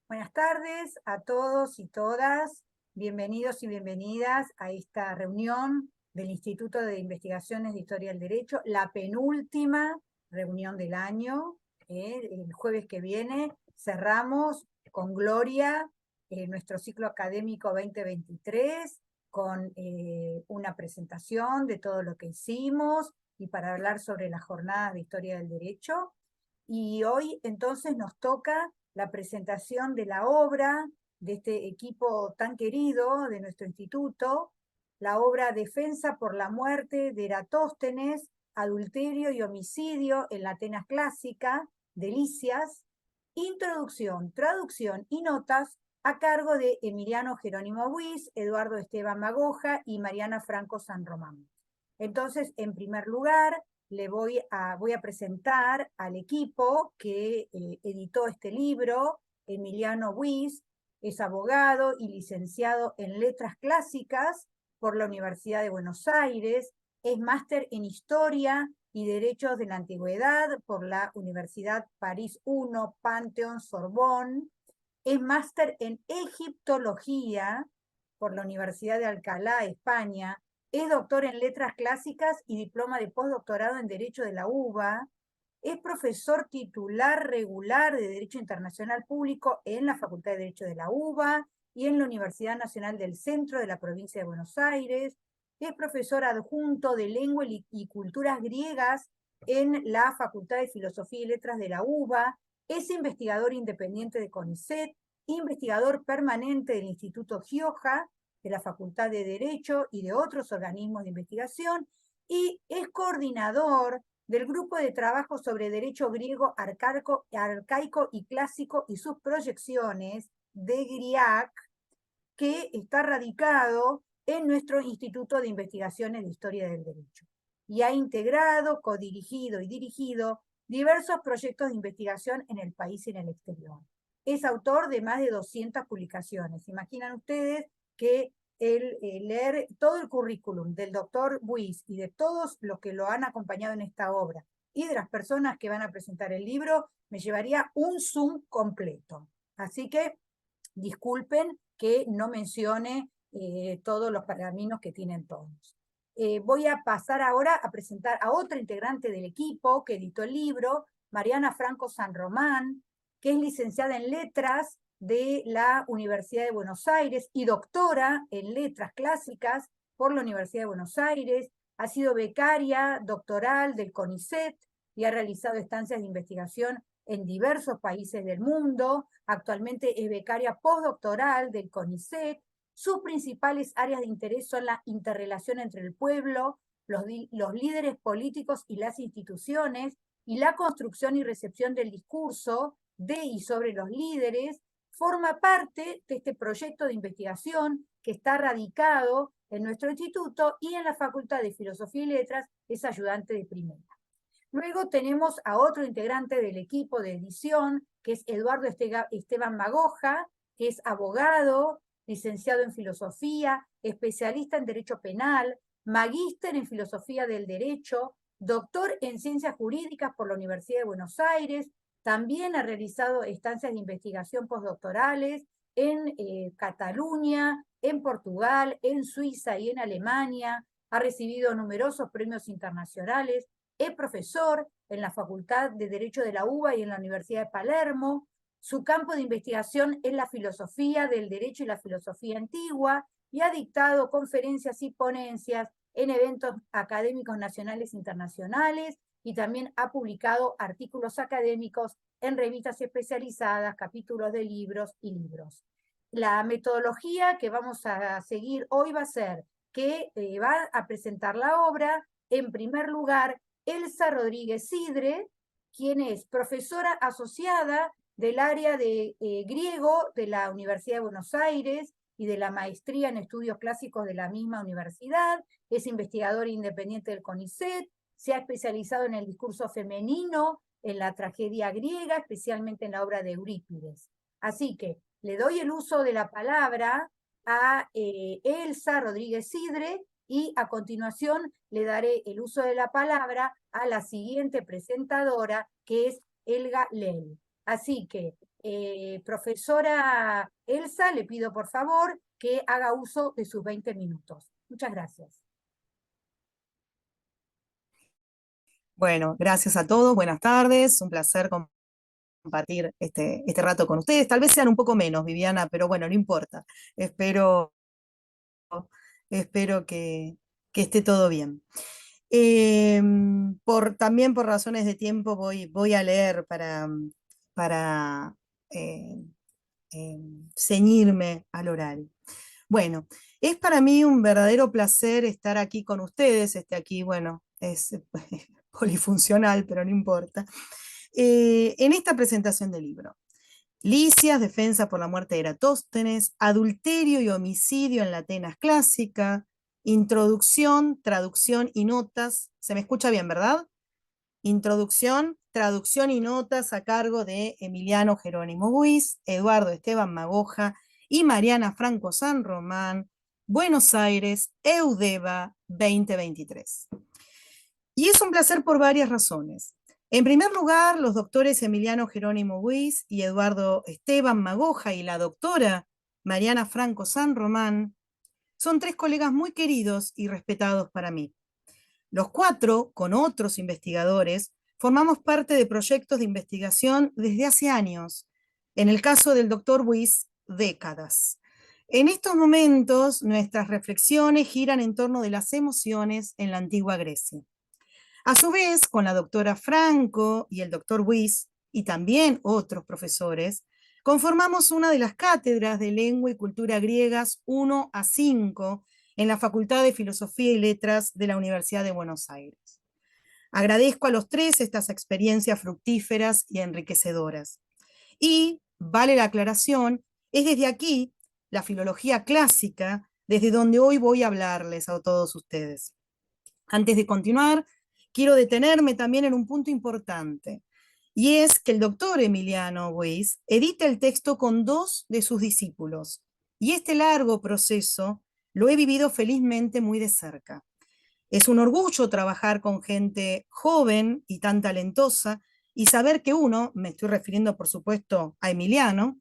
Buenas tardes a todos y todas. Bienvenidos y bienvenidas a esta reunión del Instituto de Investigaciones de Historia del Derecho, la penúltima reunión del año. El jueves que viene cerramos con gloria nuestro ciclo académico 2023 con una presentación de todo lo que hicimos y para hablar sobre las jornadas de Historia del Derecho. Y hoy entonces nos toca la presentación de la obra de este equipo tan querido de nuestro instituto, la obra Defensa por la muerte de Eratóstenes, adulterio y homicidio en la Atenas clásica, de Lisias, introducción, traducción y notas a cargo de Emiliano Jerónimo Buis, Eduardo Esteban Magoja y Mariana Franco San Román. Entonces, en primer lugar, voy a presentar al equipo que editó este libro. Emiliano Buis es abogado y licenciado en Letras Clásicas por la Universidad de Buenos Aires, es máster en Historia y Derechos de la Antigüedad por la Universidad París I, Pantheon, Sorbonne, es máster en Egiptología por la Universidad de Alcalá, España, es doctor en Letras Clásicas y diploma de postdoctorado en Derecho de la UBA, es profesor titular regular de Derecho Internacional Público en la Facultad de Derecho de la UBA y en la Universidad Nacional del Centro de la Provincia de Buenos Aires, es profesor adjunto de Lengua y Culturas Griegas en la Facultad de Filosofía y Letras de la UBA, es investigador independiente de CONICET, investigador permanente del Instituto Gioja, de la Facultad de Derecho y de otros organismos de investigación, y es coordinador del Grupo de Trabajo sobre Derecho Griego Arcaico y Clásico y sus proyecciones, de GRIAC, que está radicado en nuestro Instituto de Investigaciones de Historia del Derecho. Y ha integrado, codirigido y dirigido diversos proyectos de investigación en el país y en el exterior. Es autor de más de 200 publicaciones. Imaginan ustedes que leer todo el currículum del doctor Buis y de todos los que lo han acompañado en esta obra y de las personas que van a presentar el libro, me llevaría un Zoom completo. Así que disculpen que no mencione todos los pergaminos que tienen todos. Voy a pasar ahora a presentar a otra integrante del equipo que editó el libro, Mariana Franco San Román, que es licenciada en Letras de la Universidad de Buenos Aires y doctora en Letras Clásicas por la Universidad de Buenos Aires, ha sido becaria doctoral del CONICET y ha realizado estancias de investigación en diversos países del mundo. Actualmente es becaria postdoctoral del CONICET. Sus principales áreas de interés son la interrelación entre el pueblo, los líderes políticos y las instituciones, y la construcción y recepción del discurso de y sobre los líderes. Forma parte de este proyecto de investigación que está radicado en nuestro instituto y en la Facultad de Filosofía y Letras es ayudante de primera. Luego tenemos a otro integrante del equipo de edición, que es Eduardo Esteban Magoja, que es abogado, licenciado en filosofía, especialista en derecho penal, magíster en filosofía del derecho, doctor en ciencias jurídicas por la Universidad de Buenos Aires, también ha realizado estancias de investigación postdoctorales en Cataluña, en Portugal, en Suiza y en Alemania, ha recibido numerosos premios internacionales, es profesor en la Facultad de Derecho de la UBA y en la Universidad de Palermo. Su campo de investigación es la filosofía del derecho y la filosofía antigua, y ha dictado conferencias y ponencias en eventos académicos nacionales e internacionales, y también ha publicado artículos académicos en revistas especializadas, capítulos de libros y libros. La metodología que vamos a seguir hoy va a ser que va a presentar la obra, en primer lugar, Elsa Rodríguez Sidre, quien es profesora asociada del área de griego de la Universidad de Buenos Aires y de la maestría en estudios clásicos de la misma universidad, es investigadora independiente del CONICET, se ha especializado en el discurso femenino, en la tragedia griega, especialmente en la obra de Eurípides. Así que le doy el uso de la palabra a Elsa Rodríguez Sidre, y a continuación le daré el uso de la palabra a la siguiente presentadora, que es Helga Lell. Así que, Profesora Elsa, le pido por favor que haga uso de sus 20 minutos. Muchas gracias. Bueno, gracias a todos, buenas tardes, un placer compartir este rato con ustedes. Tal vez sean un poco menos, Viviana, pero bueno, no importa. Espero, espero que esté todo bien. También por razones de tiempo voy a leer para eh, ceñirme al horario. Bueno, es para mí un verdadero placer estar aquí con ustedes. Aquí, bueno, es polifuncional, pero no importa. En esta presentación del libro. Licias, defensa por la muerte de Eratóstenes, adulterio y homicidio en la Atenas clásica, introducción, traducción y notas. ¿Se me escucha bien, verdad? Introducción, traducción y notas a cargo de Emiliano Jerónimo Buis, Eduardo Esteban Magoja y Mariana Franco San Román, Buenos Aires, Eudeva 2023. Y es un placer por varias razones. En primer lugar, los doctores Emiliano Jerónimo Buis y Eduardo Esteban Magoja y la doctora Mariana Franco San Román son tres colegas muy queridos y respetados para mí. Los cuatro, con otros investigadores, formamos parte de proyectos de investigación desde hace años. En el caso del doctor Buis, décadas. En estos momentos, nuestras reflexiones giran en torno de las emociones en la antigua Grecia. A su vez, con la doctora Franco y el doctor Buis, y también otros profesores, conformamos una de las cátedras de lengua y cultura griegas 1 a 5 en la Facultad de Filosofía y Letras de la Universidad de Buenos Aires. Agradezco a los tres estas experiencias fructíferas y enriquecedoras. Y, vale la aclaración, es desde aquí, la filología clásica, desde donde hoy voy a hablarles a todos ustedes. Antes de continuar, quiero detenerme también en un punto importante, y es que el doctor Emiliano Buis edita el texto con dos de sus discípulos, y este largo proceso lo he vivido felizmente muy de cerca. Es un orgullo trabajar con gente joven y tan talentosa y saber que uno, me estoy refiriendo por supuesto a Emiliano,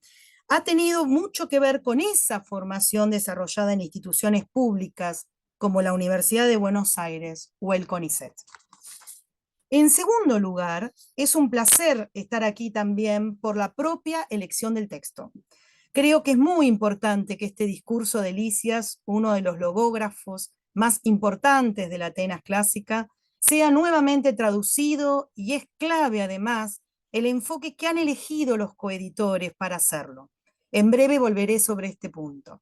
ha tenido mucho que ver con esa formación desarrollada en instituciones públicas como la Universidad de Buenos Aires o el CONICET. En segundo lugar, es un placer estar aquí también por la propia elección del texto. Creo que es muy importante que este discurso de Licias, uno de los logógrafos más importantes de la Atenas clásica, sea nuevamente traducido, y es clave además el enfoque que han elegido los coeditores para hacerlo. En breve volveré sobre este punto.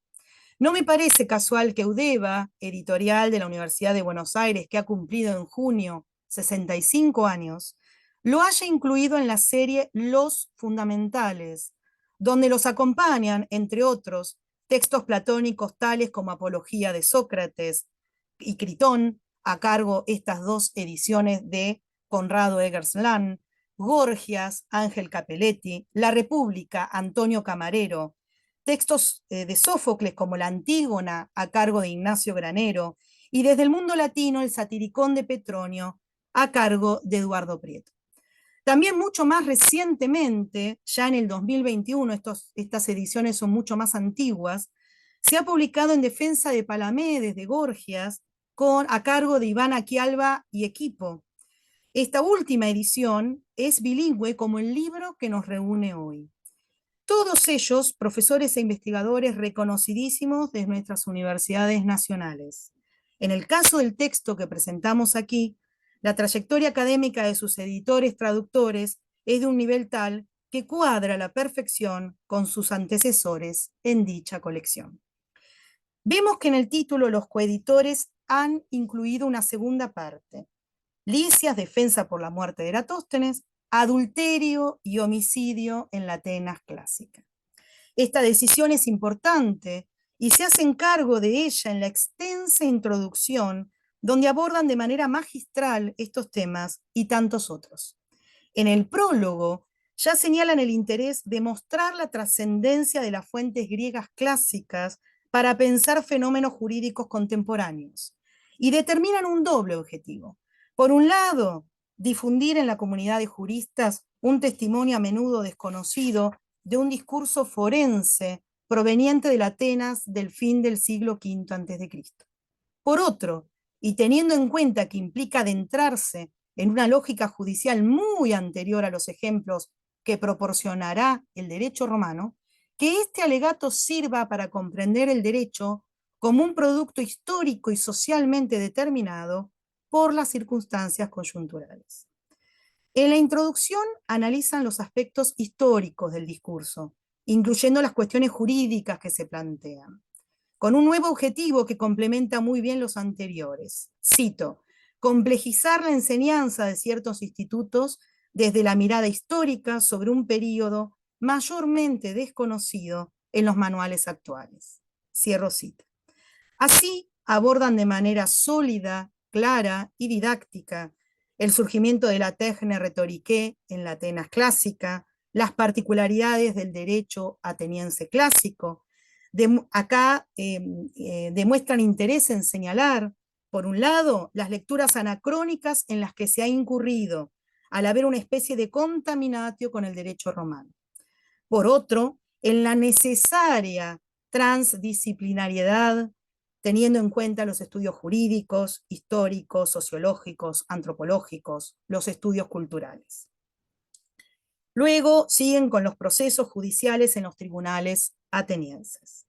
No me parece casual que Eudeva, editorial de la Universidad de Buenos Aires, que ha cumplido en junio 65 años, lo haya incluido en la serie Los Fundamentales, donde los acompañan, entre otros, textos platónicos tales como Apología de Sócrates y Critón, a cargo estas dos ediciones de Conrado Eggersland, Gorgias, Ángel Capelletti, La República, Antonio Camarero, textos de Sófocles como la Antígona a cargo de Ignacio Granero, y desde el mundo latino el Satiricón de Petronio a cargo de Eduardo Prieto. También mucho más recientemente, ya en el 2021, estas ediciones son mucho más antiguas, se ha publicado En defensa de Palamedes de Gorgias a cargo de Iván Aquialba y equipo. Esta última edición es bilingüe como el libro que nos reúne hoy. Todos ellos profesores e investigadores reconocidísimos de nuestras universidades nacionales. En el caso del texto que presentamos aquí, la trayectoria académica de sus editores traductores es de un nivel tal que cuadra a la perfección con sus antecesores en dicha colección. Vemos que en el título los coeditores han incluido una segunda parte: Licias, defensa por la muerte de Eratóstenes, adulterio y homicidio en la Atenas clásica. Esta decisión es importante y se hacen cargo de ella en la extensa introducción, donde abordan de manera magistral estos temas y tantos otros. En el prólogo ya señalan el interés de mostrar la trascendencia de las fuentes griegas clásicas para pensar fenómenos jurídicos contemporáneos, y determinan un doble objetivo. Por un lado, difundir en la comunidad de juristas un testimonio a menudo desconocido de un discurso forense proveniente de Atenas del fin del siglo V a.C. Por otro, y teniendo en cuenta que implica adentrarse en una lógica judicial muy anterior a los ejemplos que proporcionará el derecho romano, que este alegato sirva para comprender el derecho como un producto histórico y socialmente determinado por las circunstancias coyunturales. En la introducción analizan los aspectos históricos del discurso, incluyendo las cuestiones jurídicas que se plantean, con un nuevo objetivo que complementa muy bien los anteriores. Cito: complejizar la enseñanza de ciertos institutos desde la mirada histórica sobre un período mayormente desconocido en los manuales actuales. Cierro cita. Así abordan de manera sólida, clara y didáctica el surgimiento de la techne rhetorique en la Atenas clásica, las particularidades del derecho ateniense clásico. Acá demuestran interés en señalar, por un lado, las lecturas anacrónicas en las que se ha incurrido, al haber una especie de contaminatio con el derecho romano. Por otro, en la necesaria transdisciplinariedad, teniendo en cuenta los estudios jurídicos, históricos, sociológicos, antropológicos, los estudios culturales. Luego siguen con los procesos judiciales en los tribunales atenienses,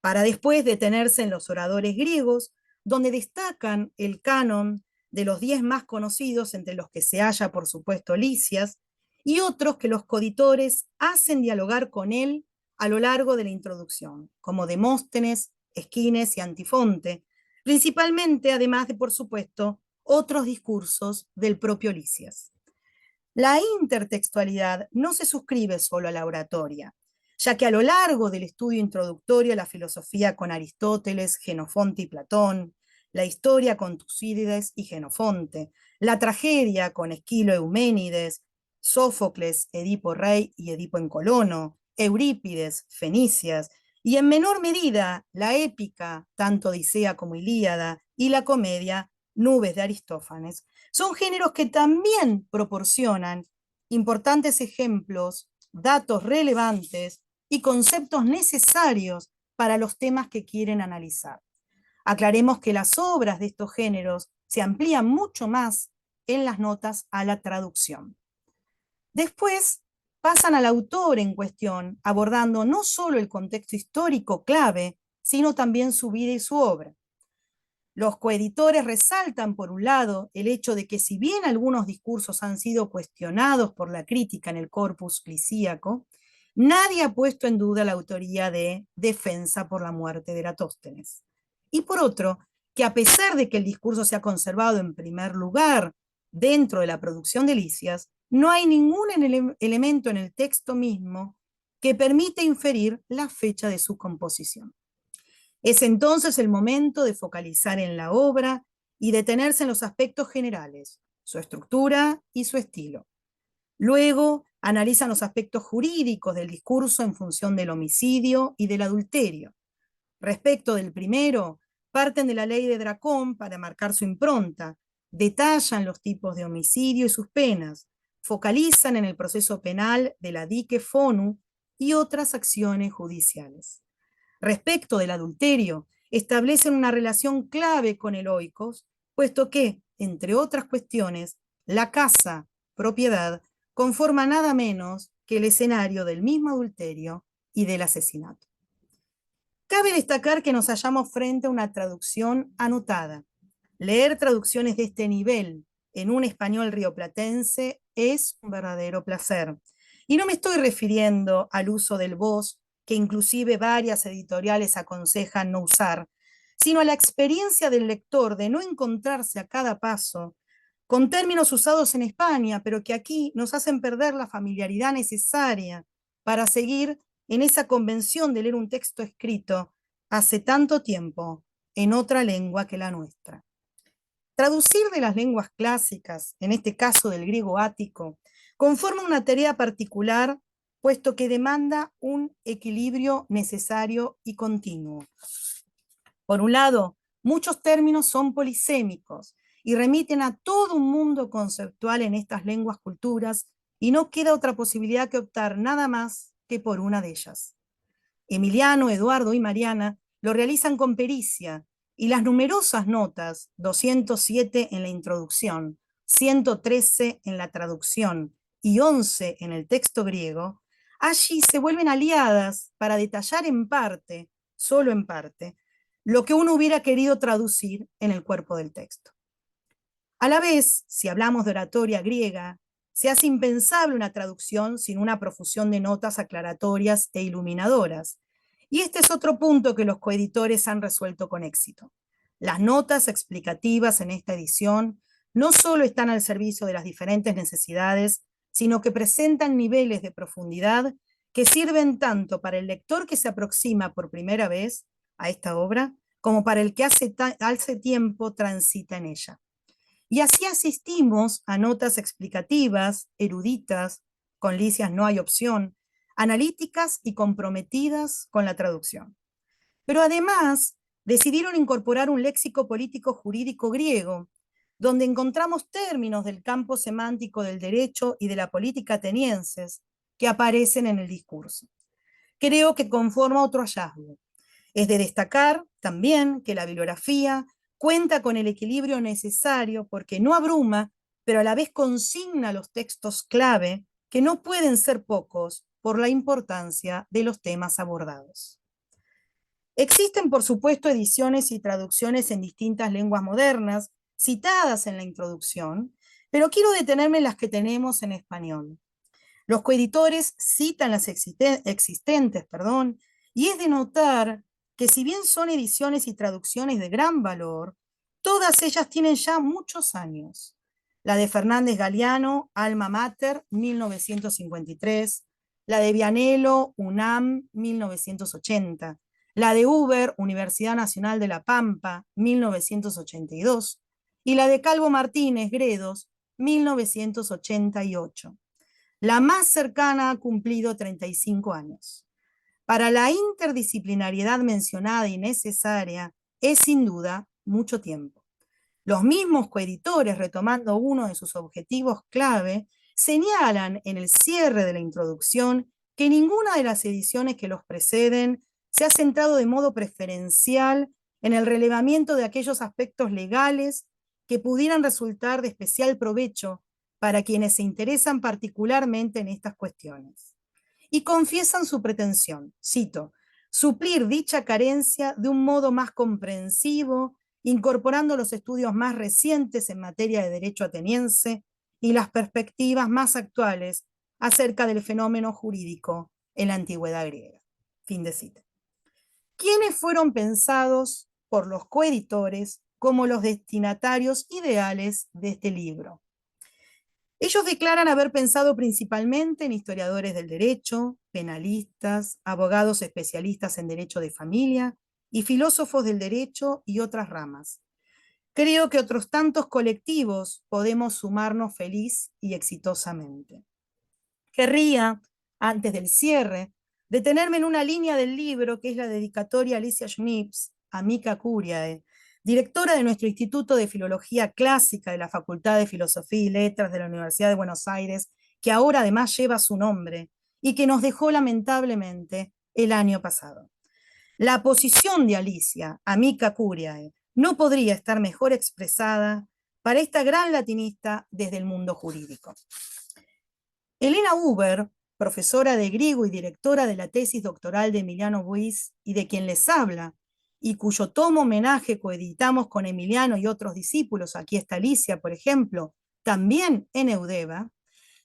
para después detenerse en los oradores griegos, donde destacan el canon de los 10 más conocidos, entre los que se halla, por supuesto, Lisias, y otros que los coditores hacen dialogar con él a lo largo de la introducción, como Demóstenes, Esquines y Antifonte, principalmente, además de, por supuesto, otros discursos del propio Lisias. La intertextualidad no se suscribe solo a la oratoria, ya que a lo largo del estudio introductorio a la filosofía con Aristóteles, Genofonte y Platón, la historia con Tucídides y Genofonte, la tragedia con Esquilo Euménides, Sófocles, Edipo Rey y Edipo en Colono, Eurípides, Fenicias, y en menor medida la épica, tanto Odisea como Ilíada, y la comedia, Nubes de Aristófanes, son géneros que también proporcionan importantes ejemplos, datos relevantes y conceptos necesarios para los temas que quieren analizar. Aclaremos que las obras de estos géneros se amplían mucho más en las notas a la traducción. Después pasan al autor en cuestión, abordando no solo el contexto histórico clave, sino también su vida y su obra. Los coeditores resaltan, por un lado, el hecho de que si bien algunos discursos han sido cuestionados por la crítica en el corpus lisíaco, nadie ha puesto en duda la autoría de Defensa por la muerte de Eratóstenes. Y por otro, que a pesar de que el discurso se ha conservado en primer lugar dentro de la producción de Lisias, no hay ningún elemento en el texto mismo que permite inferir la fecha de su composición. Es entonces el momento de focalizar en la obra y detenerse en los aspectos generales, su estructura y su estilo. Luego analizan los aspectos jurídicos del discurso en función del homicidio y del adulterio. Respecto del primero, parten de la ley de Dracón para marcar su impronta, detallan los tipos de homicidio y sus penas, focalizan en el proceso penal de la dique fonu y otras acciones judiciales. Respecto del adulterio, establecen una relación clave con el oikos, puesto que, entre otras cuestiones, la casa, propiedad, conforma nada menos que el escenario del mismo adulterio y del asesinato. Cabe destacar que nos hallamos frente a una traducción anotada. Leer traducciones de este nivel en un español rioplatense es un verdadero placer. Y no me estoy refiriendo al uso del vos, que inclusive varias editoriales aconsejan no usar, sino a la experiencia del lector de no encontrarse a cada paso con términos usados en España, pero que aquí nos hacen perder la familiaridad necesaria para seguir en esa convención de leer un texto escrito hace tanto tiempo en otra lengua que la nuestra. Traducir de las lenguas clásicas, en este caso del griego ático, conforma una tarea particular, puesto que demanda un equilibrio necesario y continuo. Por un lado, muchos términos son polisémicos y remiten a todo un mundo conceptual en estas lenguas culturas, y no queda otra posibilidad que optar nada más que por una de ellas. Emiliano, Eduardo y Mariana lo realizan con pericia, y las numerosas notas, 207 en la introducción, 113 en la traducción y 11 en el texto griego, allí se vuelven aliadas para detallar en parte, solo en parte, lo que uno hubiera querido traducir en el cuerpo del texto. A la vez, si hablamos de oratoria griega, se hace impensable una traducción sin una profusión de notas aclaratorias e iluminadoras. Y este es otro punto que los coeditores han resuelto con éxito. Las notas explicativas en esta edición no solo están al servicio de las diferentes necesidades, sino que presentan niveles de profundidad que sirven tanto para el lector que se aproxima por primera vez a esta obra, como para el que hace tiempo transita en ella. Y así asistimos a notas explicativas, eruditas, con licias no hay opción, analíticas y comprometidas con la traducción. Pero además decidieron incorporar un léxico político jurídico griego, donde encontramos términos del campo semántico del derecho y de la política atenienses que aparecen en el discurso. Creo que conforma otro hallazgo. Es de destacar también que la bibliografía cuenta con el equilibrio necesario porque no abruma, pero a la vez consigna los textos clave, que no pueden ser pocos por la importancia de los temas abordados. Existen, por supuesto, ediciones y traducciones en distintas lenguas modernas, citadas en la introducción, pero quiero detenerme en las que tenemos en español. Los coeditores citan las existentes, y es de notar que si bien son ediciones y traducciones de gran valor, todas ellas tienen ya muchos años. La de Fernández Galiano, Alma Mater, 1953, la de Vianello, UNAM, 1980, la de Uber, Universidad Nacional de La Pampa, 1982, y la de Calvo Martínez, Gredos, 1988. La más cercana ha cumplido 35 años. Para la interdisciplinariedad mencionada y necesaria, es sin duda mucho tiempo. Los mismos coeditores, retomando uno de sus objetivos clave, señalan en el cierre de la introducción que ninguna de las ediciones que los preceden se ha centrado de modo preferencial en el relevamiento de aquellos aspectos legales que pudieran resultar de especial provecho para quienes se interesan particularmente en estas cuestiones. Y confiesan su pretensión, cito, suplir dicha carencia de un modo más comprensivo, incorporando los estudios más recientes en materia de derecho ateniense y las perspectivas más actuales acerca del fenómeno jurídico en la antigüedad griega. Fin de cita. ¿Quiénes fueron pensados por los coeditores como los destinatarios ideales de este libro? Ellos declaran haber pensado principalmente en historiadores del derecho, penalistas, abogados especialistas en derecho de familia y filósofos del derecho y otras ramas. Creo que otros tantos colectivos podemos sumarnos feliz y exitosamente. Querría, antes del cierre, detenerme en una línea del libro que es la dedicatoria a Alicia Schnips, amica curiae, directora de nuestro Instituto de Filología Clásica de la Facultad de Filosofía y Letras de la Universidad de Buenos Aires, que ahora además lleva su nombre y que nos dejó lamentablemente el año pasado. La posición de Alicia, amica curiae, no podría estar mejor expresada para esta gran latinista desde el mundo jurídico. Elena Uber, profesora de griego y directora de la tesis doctoral de Emiliano Buis y de quien les habla, y cuyo tomo homenaje coeditamos con Emiliano y otros discípulos, aquí está Alicia, por ejemplo, también en Eudeva,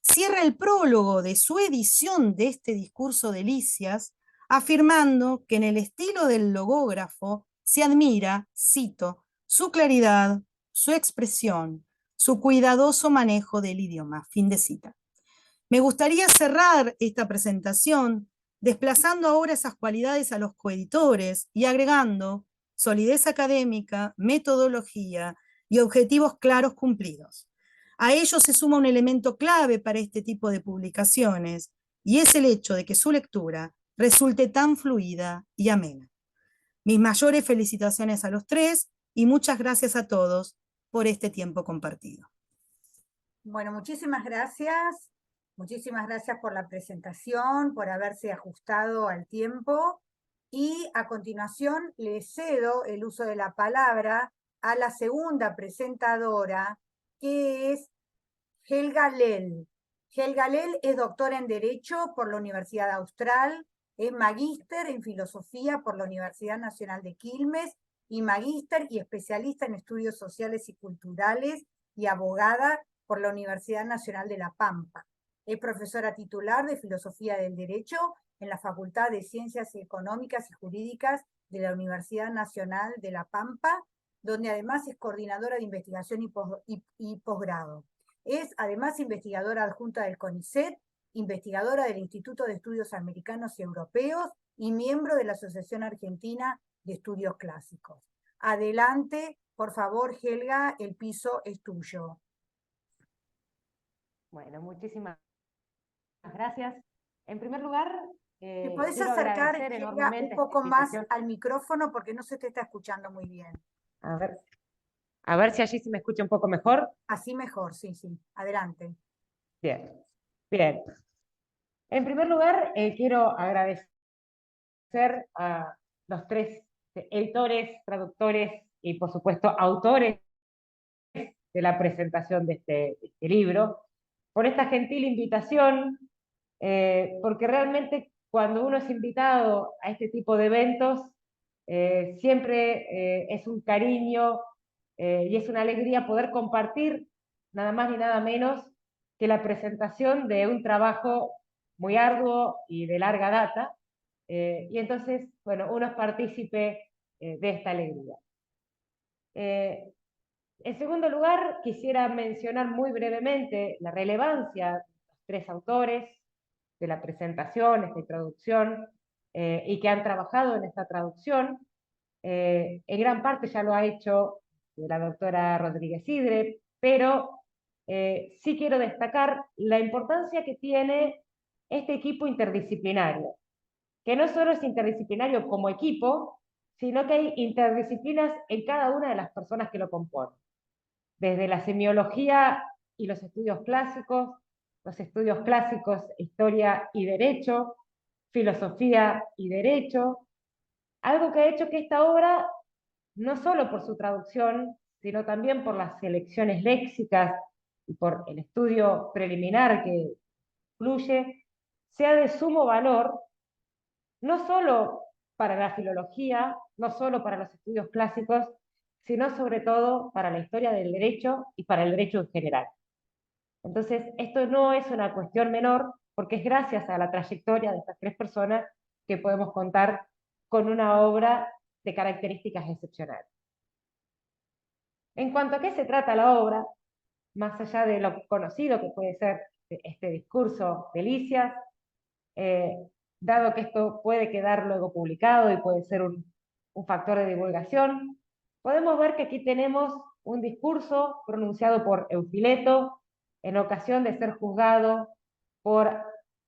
cierra el prólogo de su edición de este discurso de Licias, afirmando que en el estilo del logógrafo se admira, cito, su claridad, su expresión, su cuidadoso manejo del idioma. Fin de cita. Me gustaría cerrar esta presentación desplazando ahora esas cualidades a los coeditores y agregando solidez académica, metodología y objetivos claros cumplidos. A ello se suma un elemento clave para este tipo de publicaciones, y es el hecho de que su lectura resulte tan fluida y amena. Mis mayores felicitaciones a los tres y muchas gracias a todos por este tiempo compartido. Bueno, muchísimas gracias. Muchísimas gracias por la presentación, por haberse ajustado al tiempo. Y a continuación le cedo el uso de la palabra a la segunda presentadora, que es Helga Lell. Helga Lell es doctora en Derecho por la Universidad Austral, es magíster en Filosofía por la Universidad Nacional de Quilmes y magíster y especialista en Estudios Sociales y Culturales y abogada por la Universidad Nacional de La Pampa. Es profesora titular de Filosofía del Derecho en la Facultad de Ciencias Económicas y Jurídicas de la Universidad Nacional de La Pampa, donde además es coordinadora de investigación y posgrado. Es además investigadora adjunta del CONICET, investigadora del Instituto de Estudios Americanos y Europeos y miembro de la Asociación Argentina de Estudios Clásicos. Adelante, por favor, Helga, el piso es tuyo. Bueno, muchísimas gracias. En primer lugar, ¿Te podés quiero acercar, agradecer Helga, enormemente un poco esta más invitación. al micrófono porque no se te está escuchando muy bien? A ver si allí se me escucha un poco mejor. Así mejor, sí, sí. Adelante. Bien, bien. En primer lugar, quiero agradecer a los tres editores, traductores y, por supuesto, autores de la presentación de este libro, por esta gentil invitación, porque realmente cuando uno es invitado a este tipo de eventos, siempre es un cariño y es una alegría poder compartir nada más ni nada menos que la presentación de un trabajo muy arduo y de larga data, y entonces, bueno, uno es partícipe de esta alegría. En segundo lugar, quisiera mencionar muy brevemente la relevancia de los tres autores de la presentación, esta introducción, y que han trabajado en esta traducción. En gran parte ya lo ha hecho la doctora Rodríguez Idre, pero sí quiero destacar la importancia que tiene este equipo interdisciplinario, que no solo es interdisciplinario como equipo, sino que hay interdisciplinas en cada una de las personas que lo componen. Desde la semiología y los estudios clásicos, historia y derecho, filosofía y derecho, algo que ha hecho que esta obra, no solo por su traducción, sino también por las selecciones léxicas y por el estudio preliminar que incluye, sea de sumo valor, no solo para la filología, no solo para los estudios clásicos, sino sobre todo para la historia del derecho y para el derecho en general. Entonces, esto no es una cuestión menor, porque es gracias a la trayectoria de estas tres personas que podemos contar con una obra de características excepcionales. En cuanto a qué se trata la obra, más allá de lo conocido que puede ser este discurso de Lisias, dado que esto puede quedar luego publicado y puede ser un factor de divulgación, podemos ver que aquí tenemos un discurso pronunciado por Eufileto en ocasión de ser juzgado por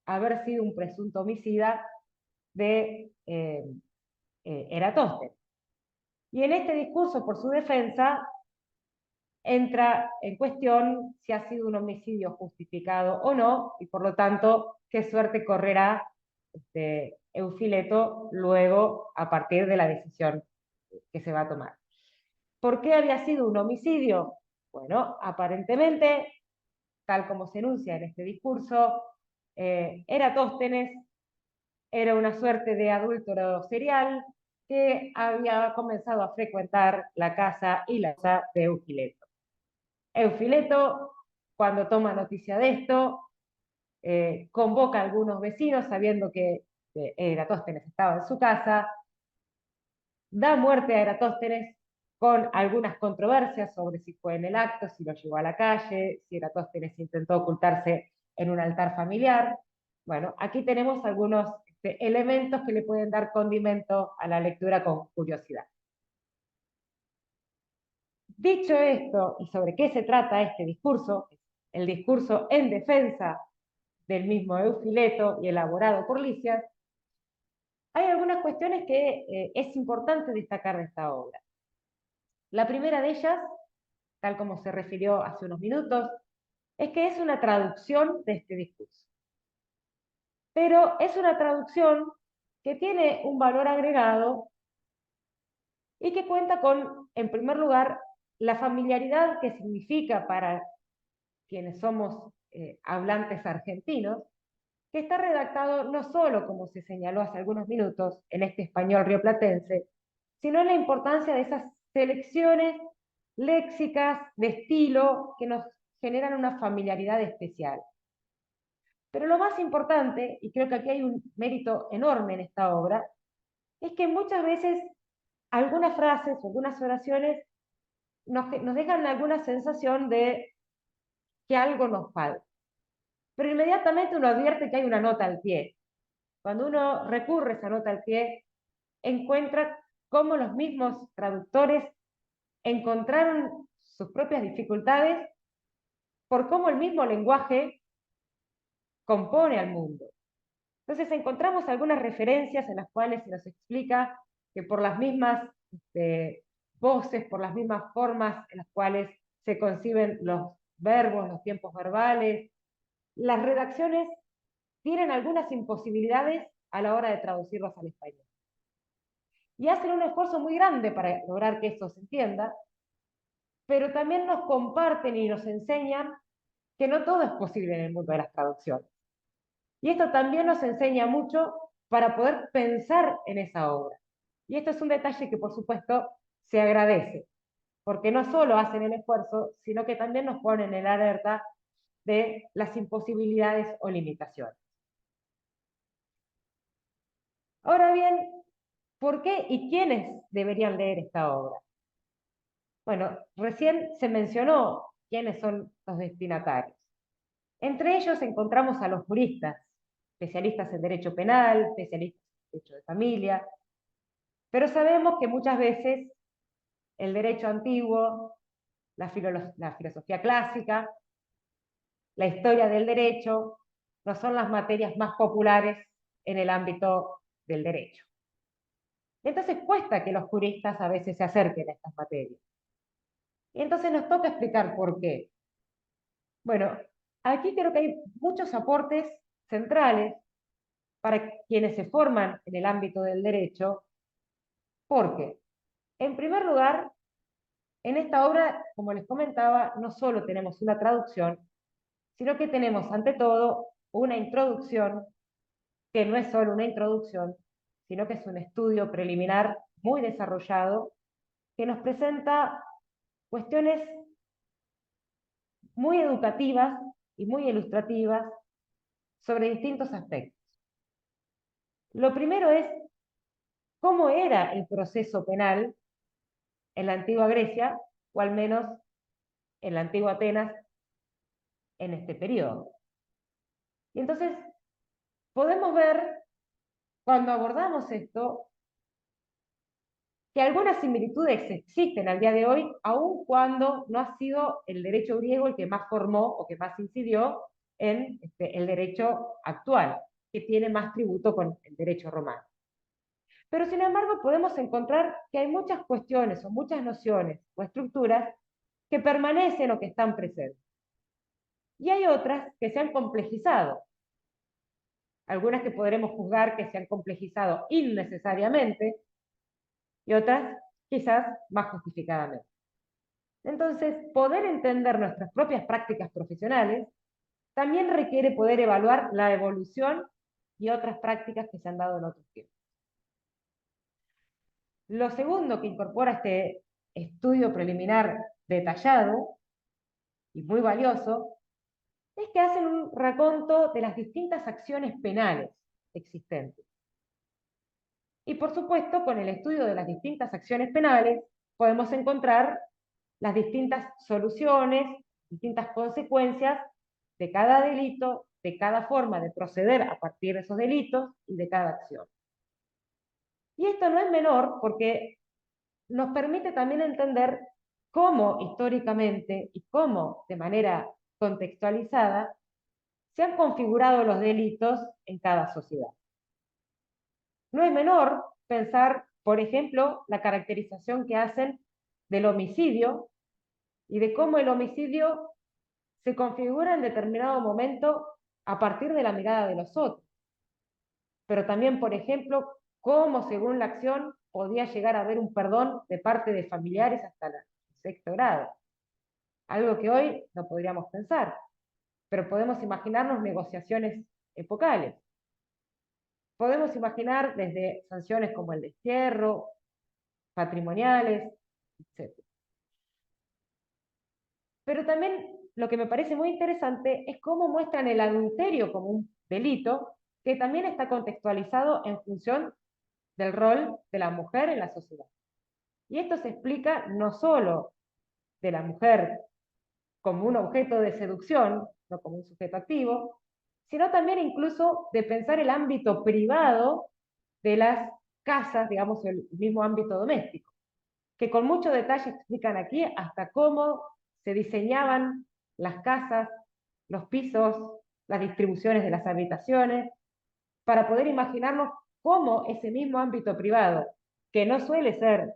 haber sido un presunto homicida de Eratóstenes. Y en este discurso, por su defensa, entra en cuestión si ha sido un homicidio justificado o no, y por lo tanto, qué suerte correrá Eufileto luego a partir de la decisión que se va a tomar. ¿Por qué había sido un homicidio? Bueno, aparentemente, tal como se enuncia en este discurso, Eratóstenes era una suerte de adúltero serial que había comenzado a frecuentar la casa y la casa de Eufileto. Eufileto, cuando toma noticia de esto, convoca a algunos vecinos sabiendo que Eratóstenes estaba en su casa, da muerte a Eratóstenes con algunas controversias sobre si fue en el acto, si lo llevó a la calle, si Eratóstenes intentó ocultarse en un altar familiar. Bueno, aquí tenemos algunos elementos que le pueden dar condimento a la lectura con curiosidad. Dicho esto, y sobre qué se trata este discurso, el discurso en defensa del mismo Eufileto y elaborado por Lisias, hay algunas cuestiones que es importante destacar de esta obra. La primera de ellas, tal como se refirió hace unos minutos, es que es una traducción de este discurso. Pero es una traducción que tiene un valor agregado y que cuenta con, en primer lugar, la familiaridad que significa para quienes somos hablantes argentinos, que está redactado no solo, como se señaló hace algunos minutos, en este español rioplatense, sino en la importancia de esas selecciones léxicas de estilo que nos generan una familiaridad especial. Pero lo más importante, y creo que aquí hay un mérito enorme en esta obra, es que muchas veces algunas frases o algunas oraciones nos dejan alguna sensación de que algo nos falta. Pero inmediatamente uno advierte que hay una nota al pie. Cuando uno recurre a esa nota al pie, encuentra cómo los mismos traductores encontraron sus propias dificultades por cómo el mismo lenguaje compone al mundo. Entonces encontramos algunas referencias en las cuales se nos explica que por las mismas voces, por las mismas formas en las cuales se conciben los verbos, los tiempos verbales, las redacciones tienen algunas imposibilidades a la hora de traducirlos al español. Y hacen un esfuerzo muy grande para lograr que esto se entienda, pero también nos comparten y nos enseñan que no todo es posible en el mundo de las traducciones. Y esto también nos enseña mucho para poder pensar en esa obra. Y esto es un detalle que, por supuesto, se agradece, porque no solo hacen el esfuerzo, sino que también nos ponen en alerta de las imposibilidades o limitaciones. Ahora bien, ¿por qué y quiénes deberían leer esta obra? Bueno, recién se mencionó quiénes son los destinatarios. Entre ellos encontramos a los juristas, especialistas en derecho penal, especialistas en derecho de familia, pero sabemos que muchas veces el derecho antiguo, la filosofía clásica, la historia del derecho, no son las materias más populares en el ámbito del derecho. Entonces cuesta que los juristas a veces se acerquen a estas materias. Y entonces nos toca explicar por qué. Bueno, aquí creo que hay muchos aportes centrales para quienes se forman en el ámbito del derecho, porque, en primer lugar, en esta obra, como les comentaba, no solo tenemos una traducción, sino que tenemos, ante todo, una introducción, que no es solo una introducción, sino que es un estudio preliminar muy desarrollado, que nos presenta cuestiones muy educativas y muy ilustrativas sobre distintos aspectos. Lo primero es cómo era el proceso penal en la antigua Grecia, o al menos en la antigua Atenas, en este periodo. Y entonces podemos ver, cuando abordamos esto, que algunas similitudes existen al día de hoy, aun cuando no ha sido el derecho griego el que más formó o que más incidió en el derecho actual, que tiene más tributo con el derecho romano. Pero sin embargo podemos encontrar que hay muchas cuestiones o muchas nociones o estructuras que permanecen o que están presentes. Y hay otras que se han complejizado. Algunas que podremos juzgar que se han complejizado innecesariamente y otras quizás más justificadamente. Entonces, poder entender nuestras propias prácticas profesionales también requiere poder evaluar la evolución y otras prácticas que se han dado en otros tiempos. Lo segundo que incorpora este estudio preliminar detallado y muy valioso es que hacen un raconto de las distintas acciones penales existentes. Y por supuesto, con el estudio de las distintas acciones penales, podemos encontrar las distintas soluciones, distintas consecuencias de cada delito, de cada forma de proceder a partir de esos delitos y de cada acción. Y esto no es menor porque nos permite también entender cómo históricamente y cómo de manera contextualizada se han configurado los delitos en cada sociedad. No es menor pensar, por ejemplo, la caracterización que hacen del homicidio y de cómo el homicidio se configura en determinado momento a partir de la mirada de los otros. Pero también, por ejemplo, cómo según la acción podía llegar a haber un perdón de parte de familiares hasta el sexto grado. Algo que hoy no podríamos pensar, pero podemos imaginarnos negociaciones epocales. Podemos imaginar desde sanciones como el destierro, patrimoniales, etc. Pero también lo que me parece muy interesante es cómo muestran el adulterio como un delito que también está contextualizado en función del rol de la mujer en la sociedad. Y esto se explica no solo de la mujer como un objeto de seducción, no como un sujeto activo, sino también incluso de pensar el ámbito privado de las casas, digamos, el mismo ámbito doméstico, que con mucho detalle explican aquí hasta cómo se diseñaban las casas, los pisos, las distribuciones de las habitaciones, para poder imaginarnos cómo ese mismo ámbito privado, que no suele ser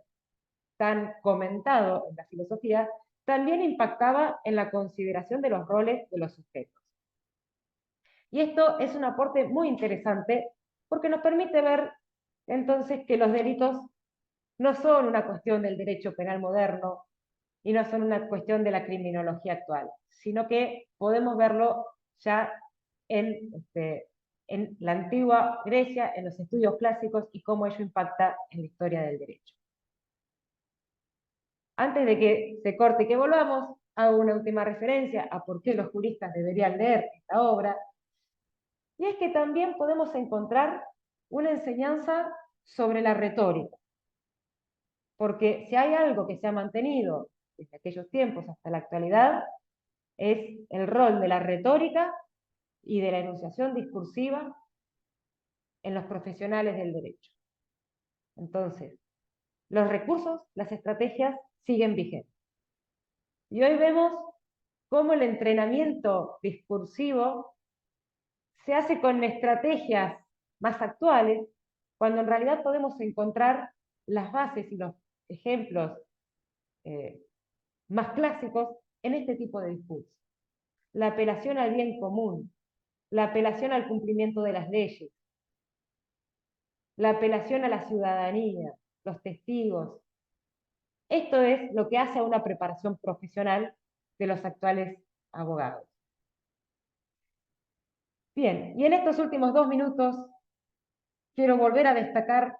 tan comentado en la filosofía, también impactaba en la consideración de los roles de los sujetos. Y esto es un aporte muy interesante porque nos permite ver entonces que los delitos no son una cuestión del derecho penal moderno y no son una cuestión de la criminología actual, sino que podemos verlo ya en la antigua Grecia, en los estudios clásicos y cómo ello impacta en la historia del derecho. Antes de que se corte y que volvamos, hago una última referencia a por qué los juristas deberían leer esta obra, y es que también podemos encontrar una enseñanza sobre la retórica, porque si hay algo que se ha mantenido desde aquellos tiempos hasta la actualidad, es el rol de la retórica y de la enunciación discursiva en los profesionales del derecho. Entonces, los recursos, las estrategias siguen vigentes. Y hoy vemos cómo el entrenamiento discursivo se hace con estrategias más actuales, cuando en realidad podemos encontrar las bases y los ejemplos más clásicos en este tipo de discurso. La apelación al bien común, la apelación al cumplimiento de las leyes, la apelación a la ciudadanía, los testigos. Esto es lo que hace a una preparación profesional de los actuales abogados. Bien, y en estos últimos 2 minutos quiero volver a destacar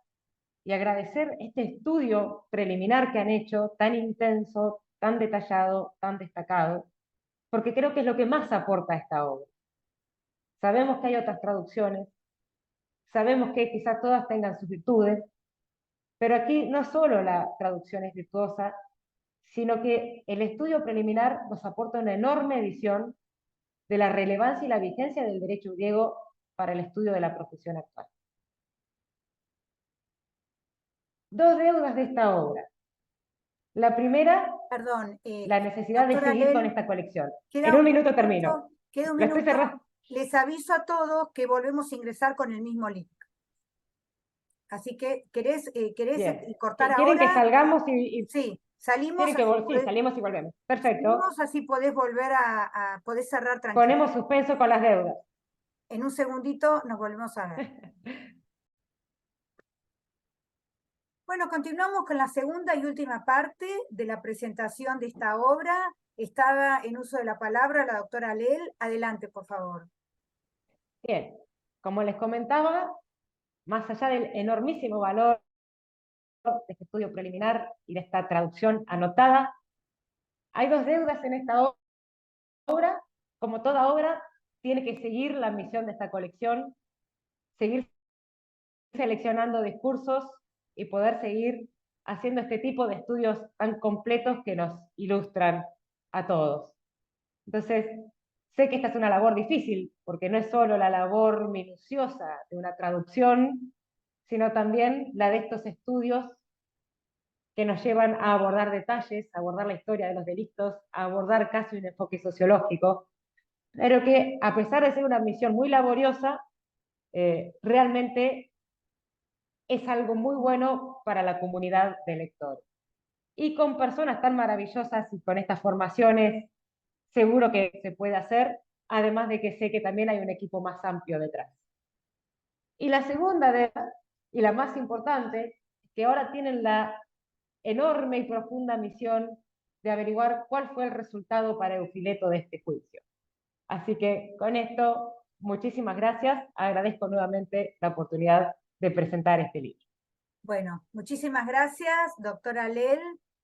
y agradecer este estudio preliminar que han hecho, tan intenso, tan detallado, tan destacado, porque creo que es lo que más aporta a esta obra. Sabemos que hay otras traducciones, sabemos que quizás todas tengan sus virtudes, pero aquí no solo la traducción es virtuosa, sino que el estudio preliminar nos aporta una enorme visión de la relevancia y la vigencia del derecho griego para el estudio de la profesión actual. 2 deudas de esta obra. La primera, Perdón, la necesidad de doctora seguir con Lel, esta colección. queda En un un minuto termino. Queda un La estoy minuto. cerrando. Les aviso a todos que volvemos a ingresar con el mismo link. Así que, ¿querés Bien. cortar ¿Quieren que ahora? salgamos y Sí, salimos, quieren que así sí, salimos y volvemos? Perfecto. salimos, así podés volver podés cerrar tranquilo. Ponemos suspenso con las deudas. En un segundito nos volvemos a ver. Bueno, continuamos con la segunda y última parte de la presentación de esta obra. Estaba en uso de la palabra la doctora Lel. Adelante, por favor. Bien, como les comentaba, más allá del enormísimo valor de este estudio preliminar y de esta traducción anotada, hay 2 deudas en esta obra. Como toda obra, tiene que seguir la misión de esta colección, seguir seleccionando discursos y poder seguir haciendo este tipo de estudios tan completos que nos ilustran a todos. Entonces, sé que esta es una labor difícil, porque no es solo la labor minuciosa de una traducción, sino también la de estos estudios que nos llevan a abordar detalles, a abordar la historia de los delitos, a abordar casi un enfoque sociológico, pero que a pesar de ser una misión muy laboriosa, realmente es algo muy bueno para la comunidad de lectores. Y con personas tan maravillosas y con estas formaciones seguro que se puede hacer, además de que sé que también hay un equipo más amplio detrás. Y la segunda, y la más importante, que ahora tienen la enorme y profunda misión de averiguar cuál fue el resultado para Eufilito de este juicio. Así que con esto, muchísimas gracias. Agradezco nuevamente la oportunidad de presentar este libro. Bueno, muchísimas gracias, doctora Lel.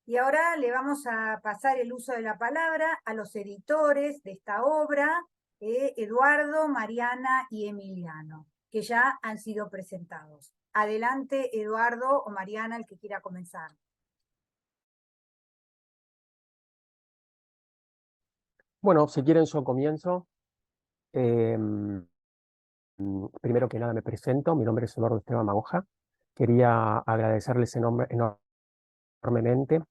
Y ahora le vamos a pasar el uso de la palabra a los editores de esta obra, Eduardo, Mariana y Emiliano, que ya han sido presentados. Adelante, Eduardo o Mariana, el que quiera comenzar. Bueno, si quieren yo comienzo. Primero que nada me presento, mi nombre es Eduardo Esteban Magoja. Quería agradecerles enormemente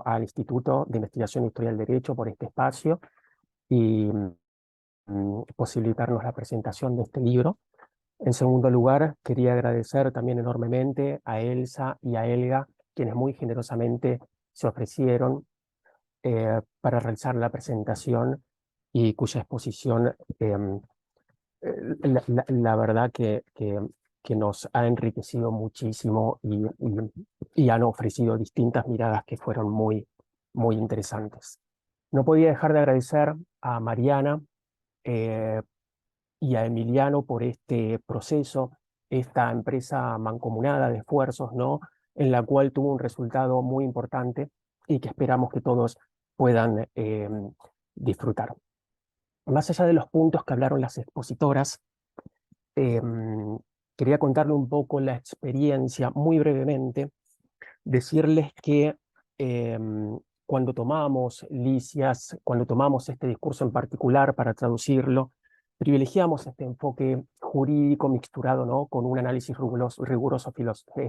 al Instituto de Investigación e Historia del Derecho por este espacio y posibilitarnos la presentación de este libro. En segundo lugar, quería agradecer también enormemente a Elsa y a Elga, quienes muy generosamente se ofrecieron para realizar la presentación y cuya exposición la verdad que nos ha enriquecido muchísimo y han ofrecido distintas miradas que fueron muy interesantes. No podía dejar de agradecer a Mariana y a Emiliano por este proceso, esta empresa mancomunada de esfuerzos, ¿no? En la cual tuvo un resultado muy importante y que esperamos que todos puedan disfrutar. Más allá de los puntos que hablaron las expositoras, quería contarle un poco la experiencia muy brevemente, decirles que cuando tomamos Licias, cuando tomamos este discurso en particular para traducirlo, privilegiamos este enfoque jurídico mixturado, ¿no?, con un análisis riguroso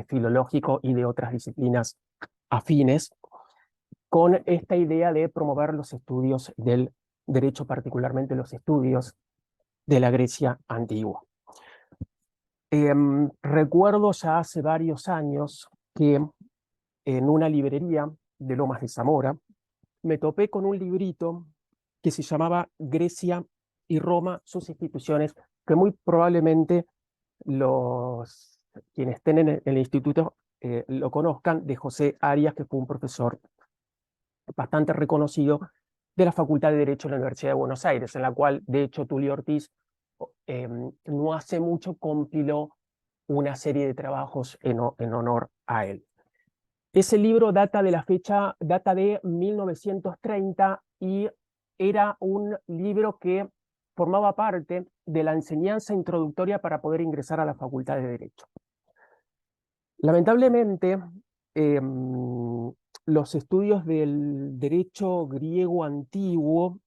filológico y de otras disciplinas afines, con esta idea de promover los estudios del derecho, particularmente los estudios de la Grecia antigua. Recuerdo ya hace varios años que en una librería de Lomas de Zamora me topé con un librito que se llamaba Grecia y Roma, sus instituciones, que muy probablemente quienes estén en el instituto lo conozcan, de José Arias, que fue un profesor bastante reconocido de la Facultad de Derecho de la Universidad de Buenos Aires, en la cual, de hecho, Tulio Ortiz no hace mucho compiló una serie de trabajos en honor a él. Ese libro data de 1930 y era un libro que formaba parte de la enseñanza introductoria para poder ingresar a la Facultad de Derecho. Lamentablemente, los estudios del derecho griego antiguo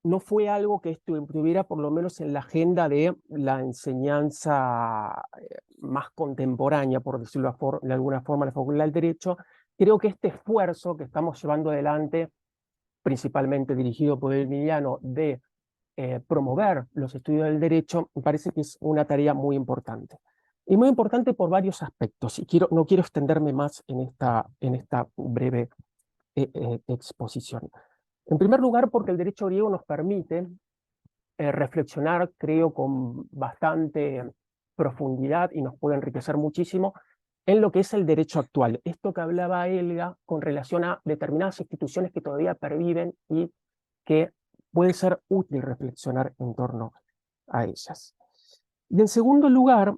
no fue algo que estuviera por lo menos en la agenda de la enseñanza más contemporánea, por decirlo de alguna forma, en la Facultad del Derecho. Creo que este esfuerzo que estamos llevando adelante, principalmente dirigido por Emiliano, de promover los estudios del derecho, me parece que es una tarea muy importante. Y muy importante por varios aspectos, y no quiero extenderme más en esta breve exposición. En primer lugar, porque el derecho griego nos permite reflexionar, creo, con bastante profundidad y nos puede enriquecer muchísimo en lo que es el derecho actual. Esto que hablaba Elga con relación a determinadas instituciones que todavía perviven y que puede ser útil reflexionar en torno a ellas. Y en segundo lugar,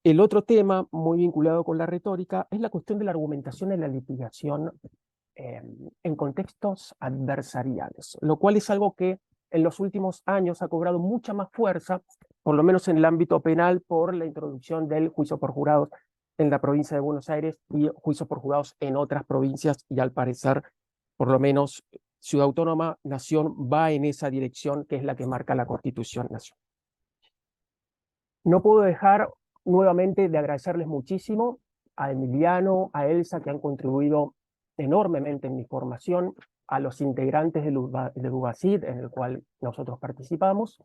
el otro tema muy vinculado con la retórica es la cuestión de la argumentación en la litigación en contextos adversariales, lo cual es algo que en los últimos años ha cobrado mucha más fuerza, por lo menos en el ámbito penal, por la introducción del juicio por jurados en la provincia de Buenos Aires y juicio por jurados en otras provincias, y al parecer, por lo menos, Ciudad Autónoma Nación va en esa dirección, que es la que marca la Constitución Nacional. No puedo dejar nuevamente de agradecerles muchísimo a Emiliano, a Elsa, que han contribuido enormemente en mi formación, a los integrantes del UBACID, en el cual nosotros participamos,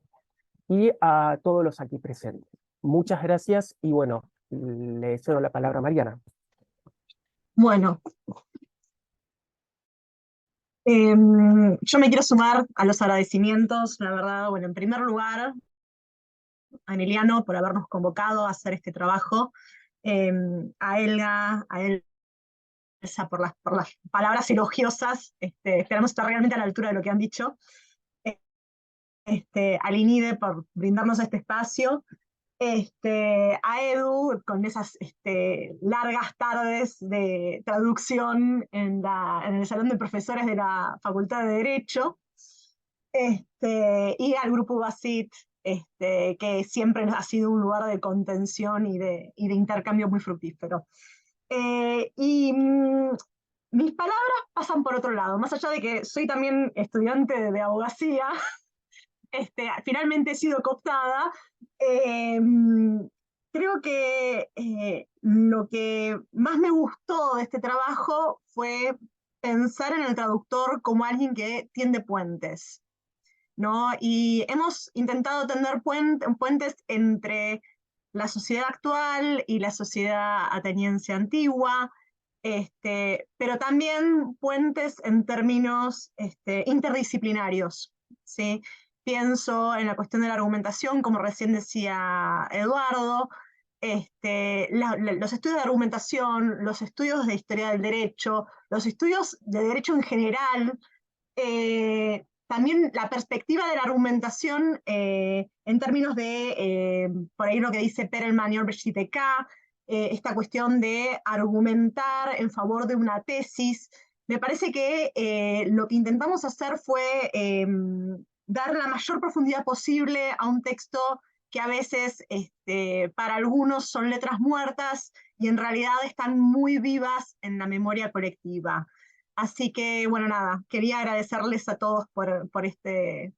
y a todos los aquí presentes. Muchas gracias y bueno, le cedo la palabra a Mariana. Bueno, Yo me quiero sumar a los agradecimientos, la verdad, bueno, en primer lugar, a Emiliano por habernos convocado a hacer este trabajo, a Elga, a Elsa por las palabras elogiosas, esperamos estar realmente a la altura de lo que han dicho, al INIDE por brindarnos este espacio, a Edu con esas largas tardes de traducción en el salón de profesores de la Facultad de Derecho, y al grupo Basit, que siempre ha sido un lugar de contención y de intercambio muy fructífero. Mis palabras pasan por otro lado, más allá de que soy también estudiante de abogacía, finalmente he sido cooptada. Creo que lo que más me gustó de este trabajo fue pensar en el traductor como alguien que tiende puentes, ¿no? Y hemos intentado tender puentes entre la sociedad actual y la sociedad ateniense antigua, pero también puentes en términos interdisciplinarios, ¿sí? Pienso en la cuestión de la argumentación, como recién decía Eduardo, los estudios de argumentación, los estudios de historia del derecho, los estudios de derecho en general, también la perspectiva de la argumentación en términos de, por ahí lo que dice Perelman y Orbech-K, esta cuestión de argumentar en favor de una tesis. Me parece que lo que intentamos hacer fue dar la mayor profundidad posible a un texto que a veces para algunos son letras muertas y en realidad están muy vivas en la memoria colectiva. Así que, bueno, nada, quería agradecerles a todos por este.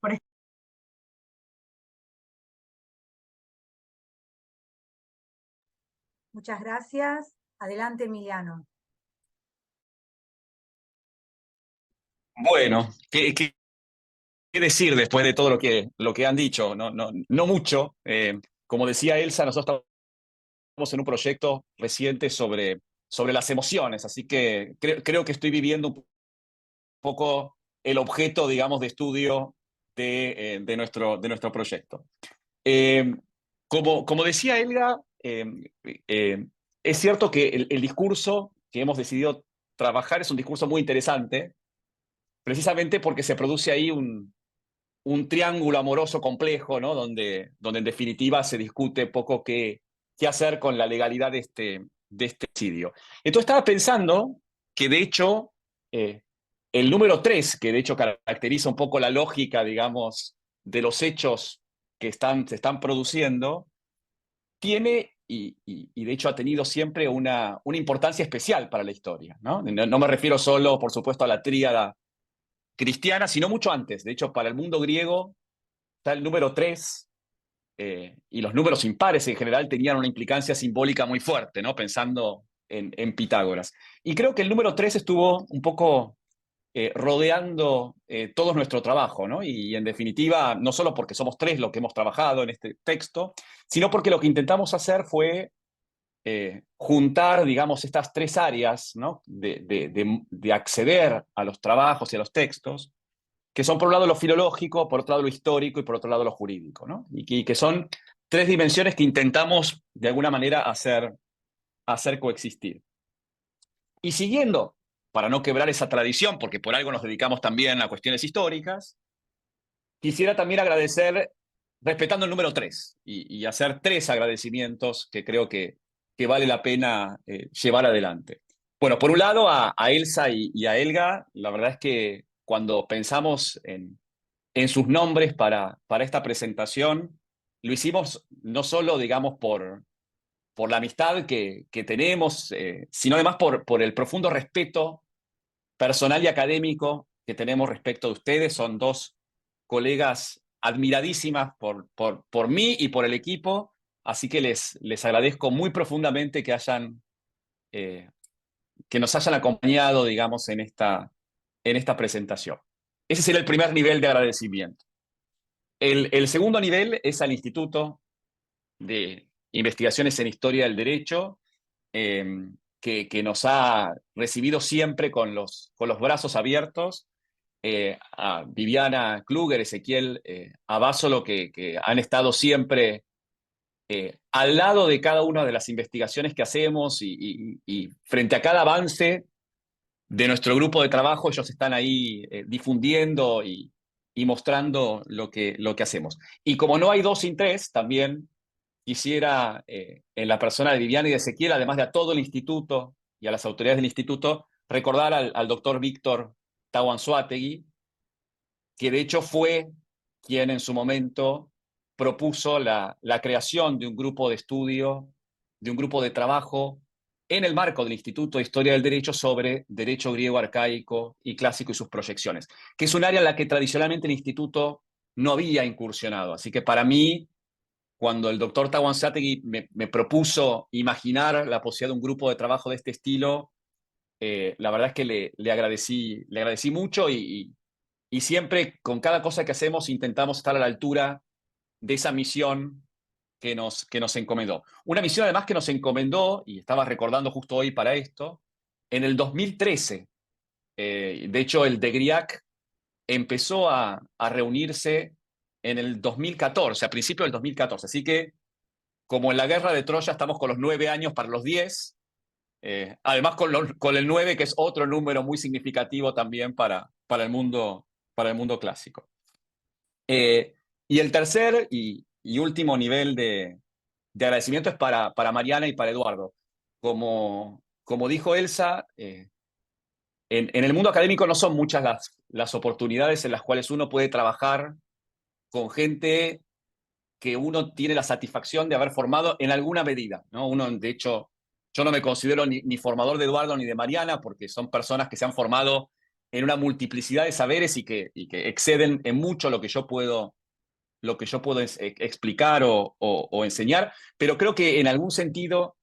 Muchas gracias. Adelante, Emiliano. Bueno, ¿qué decir después de todo lo que han dicho? No mucho. Como decía Elsa, nosotros estamos en un proyecto reciente sobre las emociones, así que creo que estoy viviendo un poco el objeto, digamos, de estudio de nuestro proyecto. Como decía Elga, es cierto que el discurso que hemos decidido trabajar es un discurso muy interesante, precisamente porque se produce ahí un triángulo amoroso complejo, ¿no? Donde en definitiva se discute poco qué hacer con la legalidad de este suicidio. Entonces estaba pensando que de hecho el número 3, que de hecho caracteriza un poco la lógica, digamos, de los hechos que se están produciendo, tiene y de hecho ha tenido siempre una importancia especial para la historia, ¿no? No me refiero solo, por supuesto, a la tríada cristiana, sino mucho antes. De hecho, para el mundo griego está el número 3, y los números impares en general tenían una implicancia simbólica muy fuerte, ¿no? Pensando en Pitágoras. Y creo que el número 3 estuvo un poco rodeando todo nuestro trabajo, ¿no? Y en definitiva, no solo porque somos 3 lo que hemos trabajado en este texto, sino porque lo que intentamos hacer fue juntar, digamos, estas 3 áreas, ¿no? de acceder a los trabajos y a los textos, que son por un lado lo filológico, por otro lado lo histórico y por otro lado lo jurídico, ¿no? Y que son 3 dimensiones que intentamos de alguna manera hacer coexistir. Y siguiendo, para no quebrar esa tradición, porque por algo nos dedicamos también a cuestiones históricas, quisiera también agradecer, respetando el número 3, y hacer 3 agradecimientos que creo que vale la pena llevar adelante. Bueno, por un lado a Elsa y a Elga, la verdad es que cuando pensamos en sus nombres para esta presentación, lo hicimos no solo, digamos, por la amistad que tenemos, sino además por el profundo respeto personal y académico que tenemos respecto de ustedes. Son 2 colegas admiradísimas por mí y por el equipo, así que les agradezco muy profundamente que nos hayan acompañado, digamos, en esta presentación. Ese sería el primer nivel de agradecimiento. El segundo nivel es al Instituto de Investigaciones en Historia del Derecho, que nos ha recibido siempre con los brazos abiertos a Viviana Kluger, Ezequiel Abasolo, que han estado siempre al lado de cada una de las investigaciones que hacemos y frente a cada avance de nuestro grupo de trabajo, ellos están ahí difundiendo y mostrando lo que hacemos. Y como no hay dos sin tres, también quisiera, en la persona de Viviana y de Ezequiel, además de a todo el instituto y a las autoridades del instituto, recordar al doctor Víctor Tahuanzuategui, que de hecho fue quien en su momento propuso la creación de un grupo de estudio, de un grupo de trabajo en el marco del Instituto de Historia del Derecho sobre derecho griego arcaico y clásico y sus proyecciones, que es un área en la que tradicionalmente el instituto no había incursionado. Así que para mí, cuando el doctor Tahuanzuategui me propuso imaginar la posibilidad de un grupo de trabajo de este estilo, la verdad es que le agradecí mucho y siempre con cada cosa que hacemos intentamos estar a la altura de esa misión que nos encomendó. Una misión además que nos encomendó, y estaba recordando justo hoy para esto, en el 2013. De hecho, el DEGRIAC empezó a reunirse en el 2014, a principios del 2014. Así que, como en la guerra de Troya, estamos con los 9 años para los 10. Además con el 9, que es otro número muy significativo también para el mundo clásico. Y el tercer y último nivel de agradecimiento es para Mariana y para Eduardo. Como dijo Elsa, en el mundo académico no son muchas las oportunidades en las cuales uno puede trabajar con gente que uno tiene la satisfacción de haber formado en alguna medida, ¿no? Uno, de hecho, yo no me considero ni formador de Eduardo ni de Mariana, porque son personas que se han formado en una multiplicidad de saberes y que exceden en mucho lo que yo puedo explicar o enseñar, pero creo que en algún sentido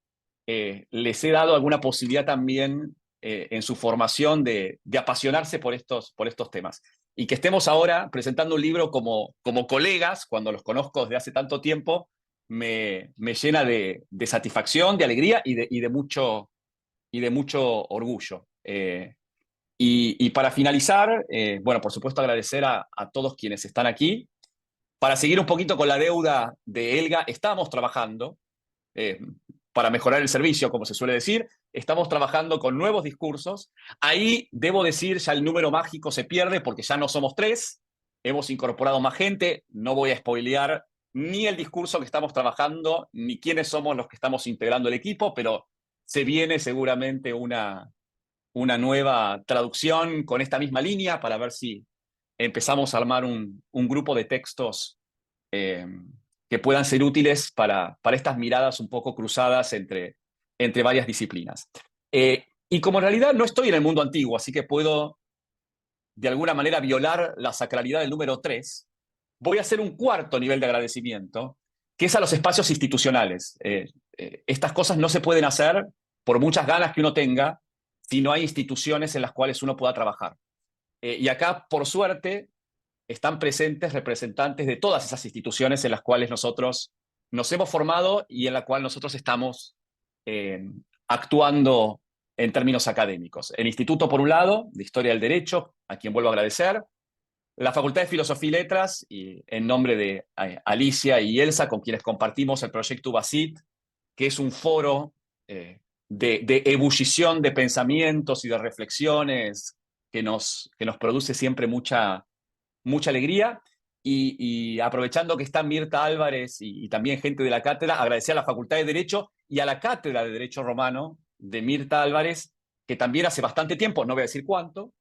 les he dado alguna posibilidad también en su formación de apasionarse por estos temas. Y que estemos ahora presentando un libro como colegas, cuando los conozco desde hace tanto tiempo, me llena de satisfacción, de alegría y de mucho orgullo. Y para finalizar, bueno, por supuesto agradecer a todos quienes están aquí. Para seguir un poquito con la deuda de Elga, estamos trabajando para mejorar el servicio, como se suele decir. Estamos trabajando con nuevos discursos. Ahí, debo decir, ya el número mágico se pierde porque ya no somos 3. Hemos incorporado más gente. No voy a spoilear ni el discurso que estamos trabajando, ni quiénes somos los que estamos integrando el equipo, pero se viene seguramente una nueva traducción con esta misma línea para ver si empezamos a armar un grupo de textos que puedan ser útiles para estas miradas un poco cruzadas entre varias disciplinas. Y como en realidad no estoy en el mundo antiguo, así que puedo de alguna manera violar la sacralidad del número 3, voy a hacer un cuarto nivel de agradecimiento, que es a los espacios institucionales. Estas cosas no se pueden hacer por muchas ganas que uno tenga si no hay instituciones en las cuales uno pueda trabajar. Y acá, por suerte, están presentes representantes de todas esas instituciones en las cuales nosotros nos hemos formado y en la cual nosotros estamos actuando en términos académicos. El Instituto, por un lado, de Historia del Derecho, a quien vuelvo a agradecer, la Facultad de Filosofía y Letras, y en nombre de Alicia y Elsa, con quienes compartimos el proyecto UBASIT, que es un foro de ebullición de pensamientos y de reflexiones que nos produce siempre mucha alegría. Y aprovechando que está Mirta Álvarez y también gente de la cátedra, agradecer a la Facultad de Derecho y a la Cátedra de Derecho Romano de Mirta Álvarez, que también hace bastante tiempo, no voy a decir cuánto,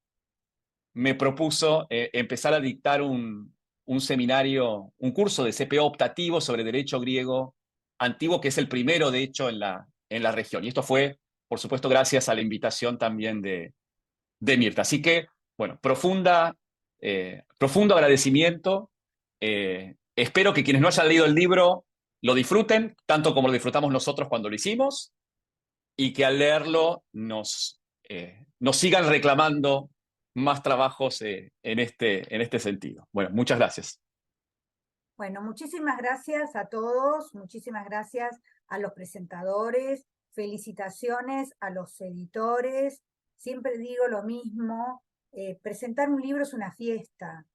me propuso empezar a dictar un seminario, un curso de CPO optativo sobre derecho griego antiguo, que es el primero, de hecho, en la región. Y esto fue, por supuesto, gracias a la invitación también de Mirta. Así que, bueno, profundo agradecimiento. Espero que quienes no hayan leído el libro lo disfruten, tanto como lo disfrutamos nosotros cuando lo hicimos, y que al leerlo nos sigan reclamando más trabajos en este sentido. Bueno, muchas gracias. Bueno, muchísimas gracias a todos, muchísimas gracias a los presentadores, felicitaciones a los editores. Siempre digo lo mismo, presentar un libro es una fiesta,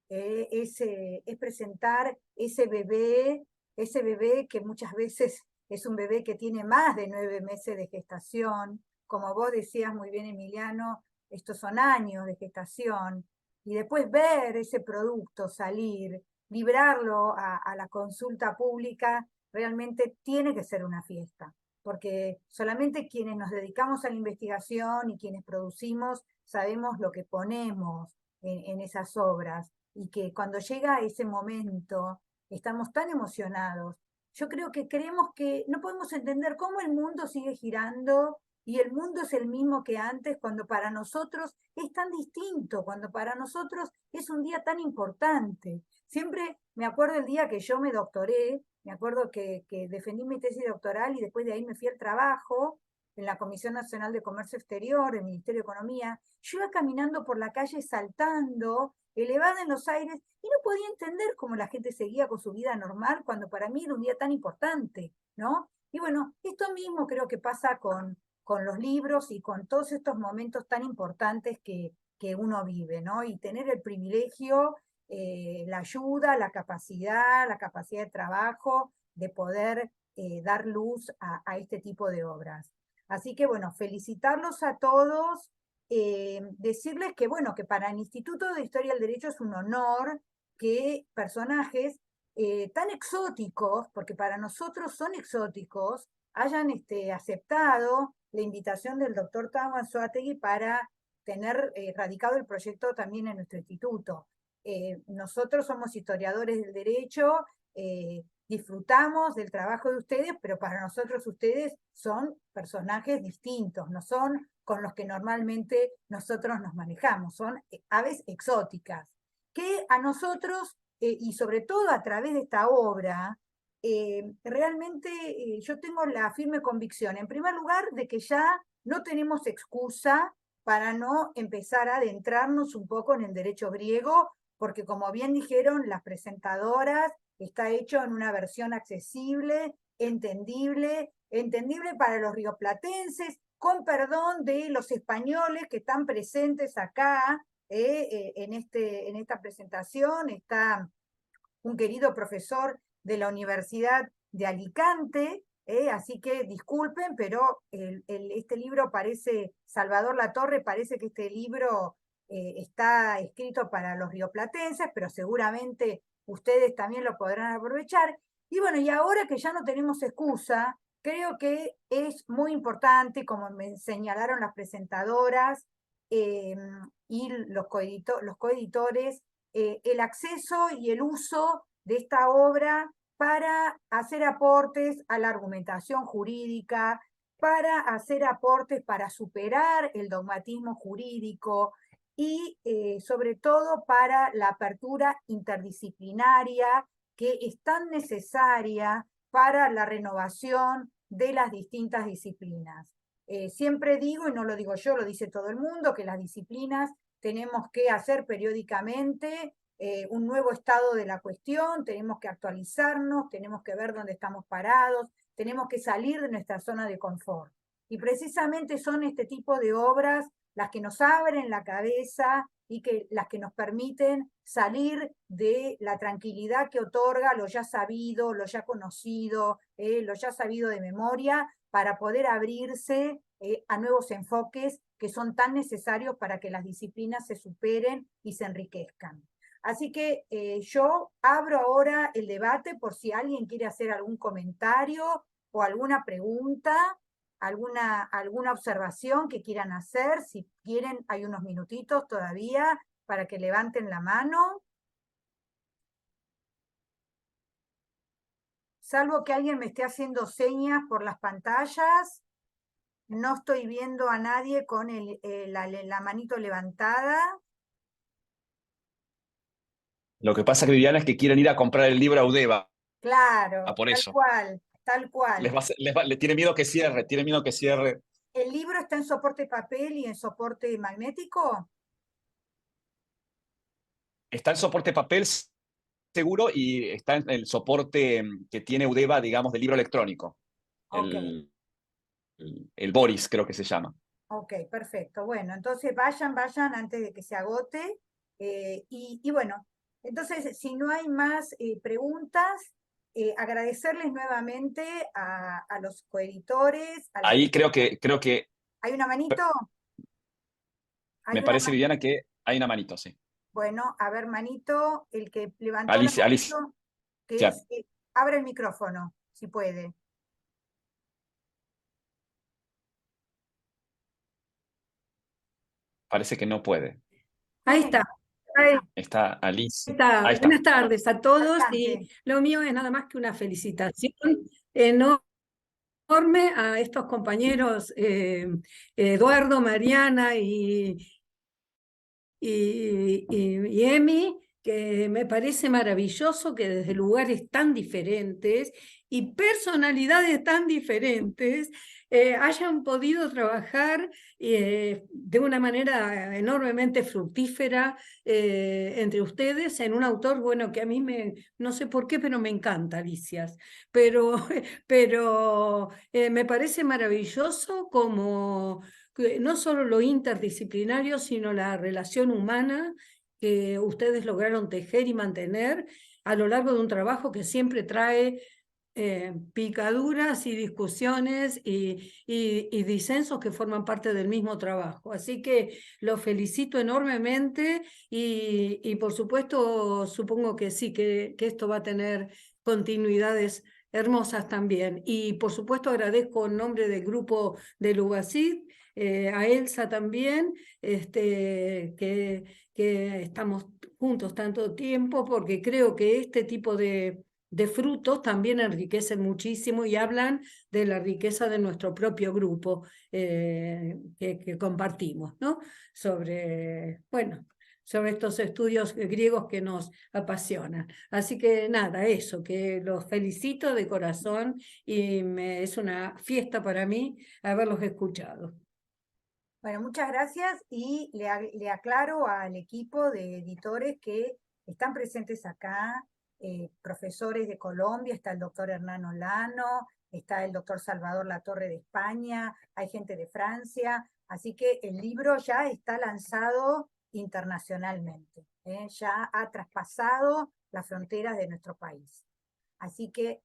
es presentar ese bebé que muchas veces es un bebé que tiene más de 9 meses de gestación. Como vos decías muy bien, Emiliano, estos son años de gestación, y después ver ese producto salir, librarlo a la consulta pública, realmente tiene que ser una fiesta, porque solamente quienes nos dedicamos a la investigación y quienes producimos sabemos lo que ponemos en esas obras, y que cuando llega ese momento estamos tan emocionados. Yo creo que creemos que no podemos entender cómo el mundo sigue girando y el mundo es el mismo que antes, cuando para nosotros es tan distinto, cuando para nosotros es un día tan importante. Siempre me acuerdo el día que yo me doctoré, me acuerdo que defendí mi tesis doctoral y después de ahí me fui al trabajo en la Comisión Nacional de Comercio Exterior, del Ministerio de Economía. Yo iba caminando por la calle saltando, elevada en los aires, y no podía entender cómo la gente seguía con su vida normal cuando para mí era un día tan importante, ¿no? Y bueno, esto mismo creo que pasa con los libros y con todos estos momentos tan importantes que uno vive, ¿no? Y tener el privilegio, la ayuda, la capacidad de trabajo, de poder dar luz a este tipo de obras. Así que bueno, felicitarlos a todos, decirles que bueno, que para el Instituto de Historia del Derecho es un honor que personajes tan exóticos, porque para nosotros son exóticos, hayan aceptado la invitación del doctor Tamo Anzoátegui para tener radicado el proyecto también en nuestro instituto. Nosotros somos historiadores del derecho, disfrutamos del trabajo de ustedes, pero para nosotros ustedes son personajes distintos, no son con los que normalmente nosotros nos manejamos, son aves exóticas, que a nosotros, y sobre todo a través de esta obra, realmente yo tengo la firme convicción, en primer lugar, de que ya no tenemos excusa para no empezar a adentrarnos un poco en el derecho griego, porque como bien dijeron las presentadoras, está hecho en una versión accesible, entendible para los rioplatenses, con perdón de los españoles que están presentes acá en esta presentación. Está un querido profesor de la Universidad de Alicante, así que disculpen, pero este libro parece, Salvador Latorre, parece que este libro está escrito para los rioplatenses, pero seguramente ustedes también lo podrán aprovechar. Y bueno, y ahora que ya no tenemos excusa, creo que es muy importante, como me señalaron las presentadoras y los coeditores, el acceso y el uso de esta obra para hacer aportes a la argumentación jurídica, para hacer aportes para superar el dogmatismo jurídico y sobre todo para la apertura interdisciplinaria que es tan necesaria para la renovación de las distintas disciplinas. Siempre digo, y no lo digo yo, lo dice todo el mundo, que las disciplinas tenemos que hacer periódicamente un nuevo estado de la cuestión, tenemos que actualizarnos, tenemos que ver dónde estamos parados, tenemos que salir de nuestra zona de confort. Y precisamente son este tipo de obras las que nos abren la cabeza y las que nos permiten salir de la tranquilidad que otorga lo ya sabido, lo ya conocido, lo ya sabido de memoria, para poder abrirse a nuevos enfoques que son tan necesarios para que las disciplinas se superen y se enriquezcan. Así que yo abro ahora el debate por si alguien quiere hacer algún comentario o alguna pregunta, alguna observación que quieran hacer. Si quieren, hay unos minutitos todavía para que levanten la mano. Salvo que alguien me esté haciendo señas por las pantallas, no estoy viendo a nadie con la manito levantada. Lo que pasa, Viviana, es que quieren ir a comprar el libro a Udeva. Claro, Por tal eso. cual, tal cual. Le tiene miedo que cierre, tiene miedo que cierre. ¿El libro está en soporte papel y en soporte magnético? Está en soporte papel seguro y está en el soporte que tiene Udeva, digamos, de libro electrónico. Ok. El Boris, creo que se llama. Ok, perfecto. Bueno, entonces vayan antes de que se agote. Y bueno, entonces si no hay más preguntas, agradecerles nuevamente a los coeditores, a la... Ahí creo que ¿Hay una manito? ¿Hay me una parece, manito? Viviana, que hay una manito, sí. Bueno, a ver, manito, el que levantó la Alicia, Alicia, manito, que es, abre el micrófono, si puede. parece que no puede. Ahí está. Ahí Está Alicia. está. Ahí está. Buenas tardes a todos y Adelante. lo mío es nada más que una felicitación enorme a estos compañeros Eduardo, Mariana y Emi, que me parece maravilloso que desde lugares tan diferentes y personalidades tan diferentes hayan podido trabajar de una manera enormemente fructífera entre ustedes en un autor, bueno, que a mí no sé por qué, pero me encanta, Alicias, pero me parece maravilloso como no solo lo interdisciplinario, sino la relación humana que ustedes lograron tejer y mantener a lo largo de un trabajo que siempre trae picaduras y discusiones y disensos que forman parte del mismo trabajo. Así que los felicito enormemente y por supuesto supongo que sí, que esto va a tener continuidades hermosas también. Y por supuesto agradezco en nombre del grupo de Lugacid, a Elsa también, que estamos juntos tanto tiempo, porque creo que este tipo de frutos también enriquecen muchísimo y hablan de la riqueza de nuestro propio grupo que compartimos, ¿no? Bueno, sobre estos estudios griegos que nos apasionan. Así que nada, eso, que los felicito de corazón y es una fiesta para mí haberlos escuchado. Bueno, muchas gracias y le aclaro al equipo de editores que están presentes acá, profesores de Colombia, está el doctor Hernán Olano, está el doctor Salvador Latorre de España, hay gente de Francia, así que el libro ya está lanzado internacionalmente, ya ha traspasado las fronteras de nuestro país. Así que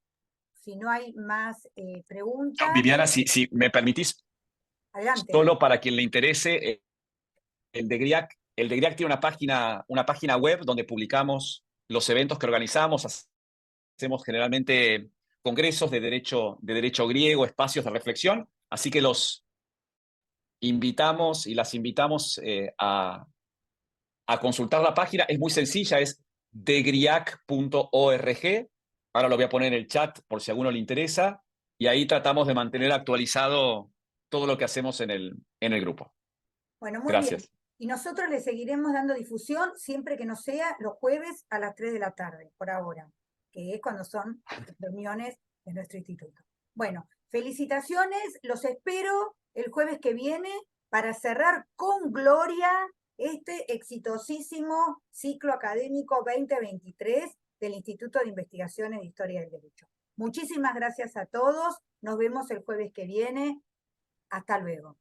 si no hay más preguntas, Viviana, si me permitís, adelante. solo para quien le interese, el de GRIAC tiene una página web donde publicamos los eventos que organizamos. Hacemos generalmente congresos de derecho griego, espacios de reflexión. Así que los invitamos y las invitamos a consultar la página. Es muy sencilla, es degriac.org. Ahora lo voy a poner en el chat por si a alguno le interesa. Y ahí tratamos de mantener actualizado todo lo que hacemos en el grupo. Bueno, muy bien. Gracias. Y nosotros le seguiremos dando difusión siempre que no sea los jueves a las 3 de la tarde, por ahora, que es cuando son las reuniones de nuestro instituto. Bueno, felicitaciones, los espero el jueves que viene para cerrar con gloria este exitosísimo ciclo académico 2023 del Instituto de Investigaciones de Historia del Derecho. Muchísimas gracias a todos, nos vemos el jueves que viene, hasta luego.